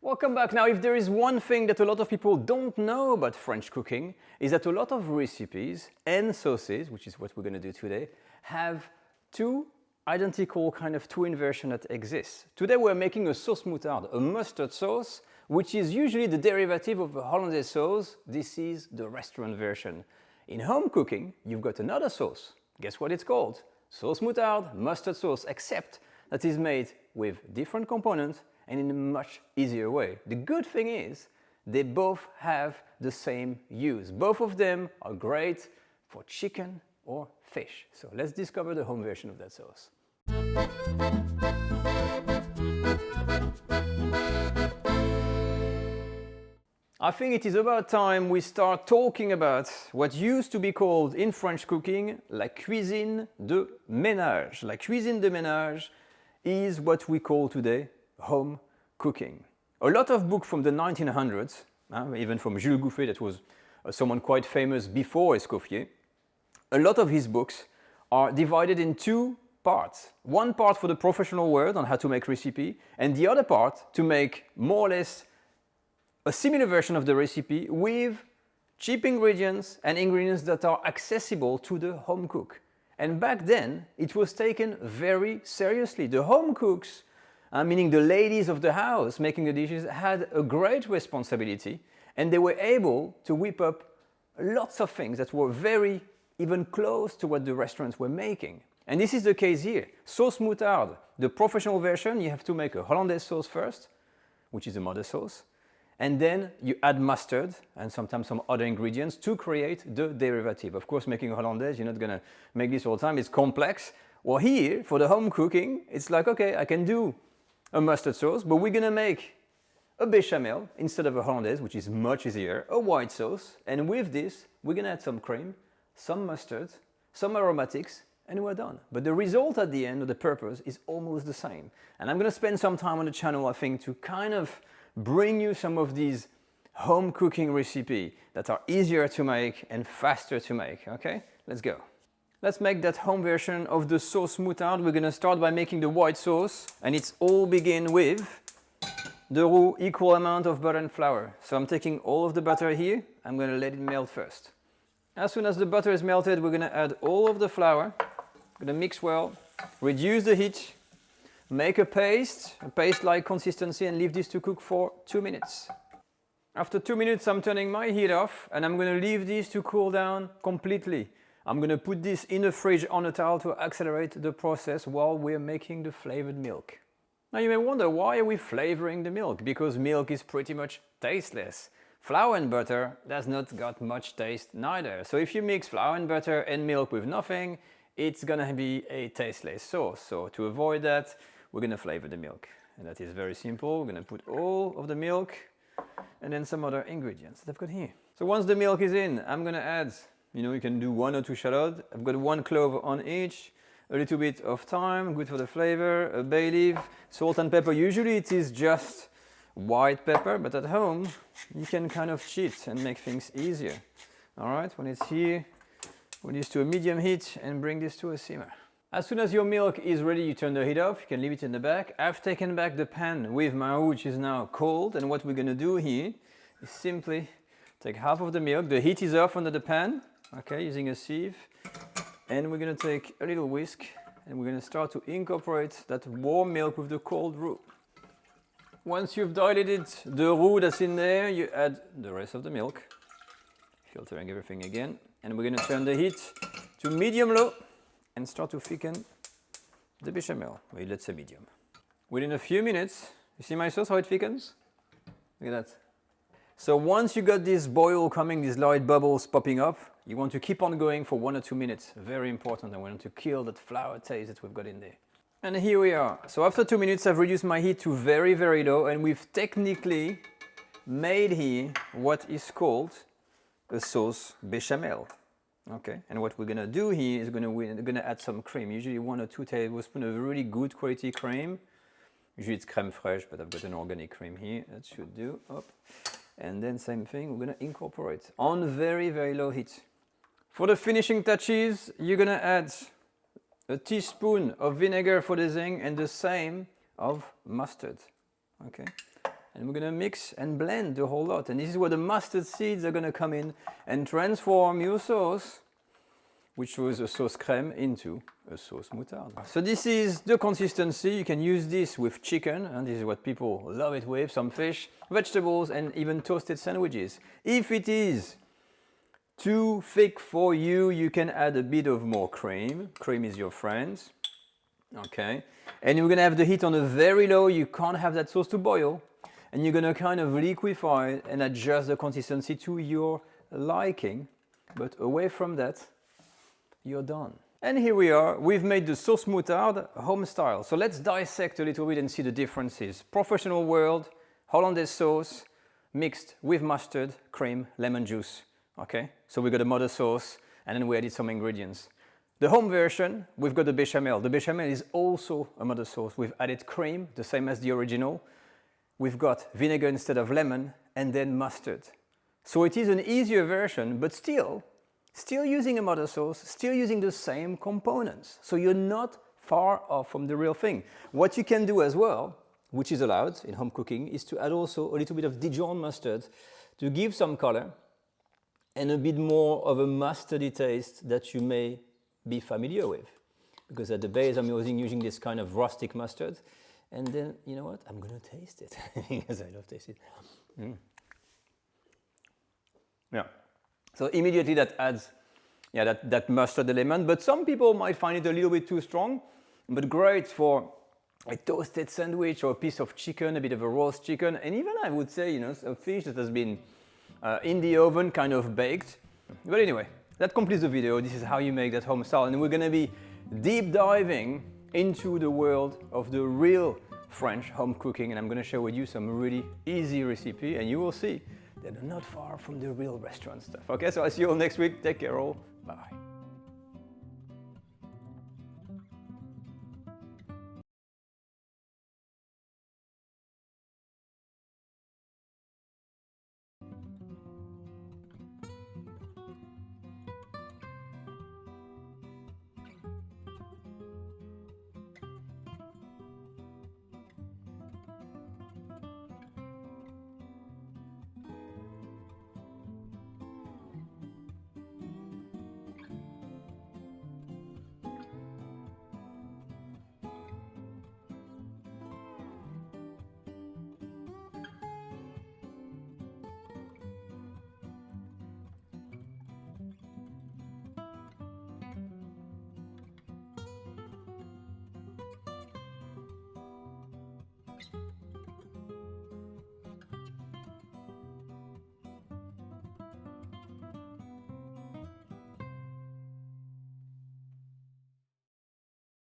Welcome back. Now, if there is one thing that a lot of people don't know about French cooking, is that a lot of recipes and sauces, which is what we're going to do today, have two identical kind of twin versions that exist. Today we're making a sauce moutarde, a mustard sauce, which is usually the derivative of a hollandaise sauce. This is the restaurant version. In home cooking, you've got another sauce. Guess what it's called? Sauce moutarde, mustard sauce, except that is made with different components and in a much easier way. The good thing is they both have the same use. Both of them are great for chicken or fish. So let's discover the home version of that sauce. I think it is about time we start talking about what used to be called in French cooking la cuisine de ménage. La cuisine de ménage is what we call today home cooking. A lot of books from the 1900s, even from Jules Gouffet, that was someone quite famous before Escoffier, a lot of his books are divided in two parts. One part for the professional world on how to make recipe, and the other part to make more or less a similar version of the recipe with cheap ingredients and ingredients that are accessible to the home cook. And back then, it was taken very seriously. The home cooks, meaning the ladies of the house making the dishes, had a great responsibility, and they were able to whip up lots of things that were very even close to what the restaurants were making. And this is the case here. Sauce moutarde, the professional version, you have to make a hollandaise sauce first, which is a mother sauce, and then you add mustard and sometimes some other ingredients to create the derivative. Of course, making a hollandaise, you're not gonna make this all the time, it's complex. Well, here, for the home cooking, it's like, okay, I can do a mustard sauce, but we're gonna make a bechamel instead of a hollandaise, which is much easier, a white sauce, and with this, we're gonna add some cream, some mustard, some aromatics, and we're done. But the result at the end, or the purpose, is almost the same. And I'm gonna spend some time on the channel, I think, to kind of bring you some of these home cooking recipes that are easier to make and faster to make, okay? Let's go. Let's make that home version of the sauce moutarde. We're gonna start by making the white sauce, and it's all begin with the roux, equal amount of butter and flour. So I'm taking all of the butter here, I'm gonna let it melt first. As soon as the butter is melted, we're gonna add all of the flour, gonna mix well, reduce the heat, make a paste-like consistency, and leave this to cook for 2 minutes. After 2 minutes, I'm turning my heat off, and I'm gonna leave this to cool down completely. I'm gonna put this in the fridge on a towel to accelerate the process while we're making the flavored milk. Now you may wonder, why are we flavoring the milk? Because milk is pretty much tasteless. Flour and butter does not got much taste neither. So if you mix flour and butter and milk with nothing, it's gonna be a tasteless sauce. So to avoid that, we're gonna flavor the milk. And that is very simple. We're gonna put all of the milk and then some other ingredients that I've got here. So once the milk is in, I'm gonna add, you can do 1 or 2 shallots. I've got 1 clove on each, a little bit of thyme, good for the flavor, a bay leaf, salt and pepper. Usually it is just white pepper, but at home, you can kind of cheat and make things easier. All right, when it's here, put this to a medium heat and bring this to a simmer. As soon as your milk is ready, you turn the heat off, you can leave it in the back. I've taken back the pan with my roux, which is now cold, and what we're gonna do here is simply take half of the milk, the heat is off under the pan, okay, using a sieve, and we're gonna take a little whisk, and we're gonna start to incorporate that warm milk with the cold roux. Once you've diluted the roux that's in there, you add the rest of the milk, filtering everything again, and we're gonna turn the heat to medium-low, and start to thicken the bechamel. Well, let's say medium. Within a few minutes, you see my sauce, how it thickens? Look at that. So once you got this boil coming, these light bubbles popping up, you want to keep on going for 1 or 2 minutes. Very important. I want to kill that flour taste that we've got in there. And here we are. So after 2 minutes, I've reduced my heat to very, very low, and we've technically made here what is called a sauce bechamel. Okay, and what we're gonna do here is we're gonna add some cream, usually 1 or 2 tablespoons of really good quality cream. Usually it's crème fraîche, but I've got an organic cream here, that should do. Up. And then same thing, we're gonna incorporate on very, very low heat. For the finishing touches, you're gonna add a teaspoon of vinegar for the zing and the same of mustard. Okay, and we're going to mix and blend the whole lot. And this is where the mustard seeds are going to come in and transform your sauce, which was a sauce crème, into a sauce moutarde. So this is the consistency. You can use this with chicken, and this is what people love it with, some fish, vegetables, and even toasted sandwiches. If it is too thick for you, you can add a bit of more cream. Cream is your friend. Okay. And you're going to have the heat on a very low. You can't have that sauce to boil. And you're going to kind of liquefy and adjust the consistency to your liking. But away from that, you're done. And here we are. We've made the sauce moutarde home style. So let's dissect a little bit and see the differences. Professional world, hollandaise sauce mixed with mustard, cream, lemon juice. Okay, so we got a mother sauce and then we added some ingredients. The home version, we've got the bechamel. The bechamel is also a mother sauce. We've added cream, the same as the original. We've got vinegar instead of lemon, and then mustard. So it is an easier version, but still using a mother sauce, still using the same components. So you're not far off from the real thing. What you can do as well, which is allowed in home cooking, is to add also a little bit of Dijon mustard to give some color and a bit more of a mustardy taste that you may be familiar with. Because at the base I'm using this kind of rustic mustard. And then, you know what, I'm going to taste it, because I love tasting it. Yeah, so immediately that adds that mustard element, but some people might find it a little bit too strong, but great for a toasted sandwich or a piece of chicken, a bit of a roast chicken, and even I would say, a fish that has been in the oven, kind of baked. But anyway, that completes the video. This is how you make that home style, and we're going to be deep diving into the world of the real French home cooking, and I'm going to share with you some really easy recipe, and you will see that they're not far from the real restaurant stuff. Okay, so I'll see you all next week. Take care all. Bye. you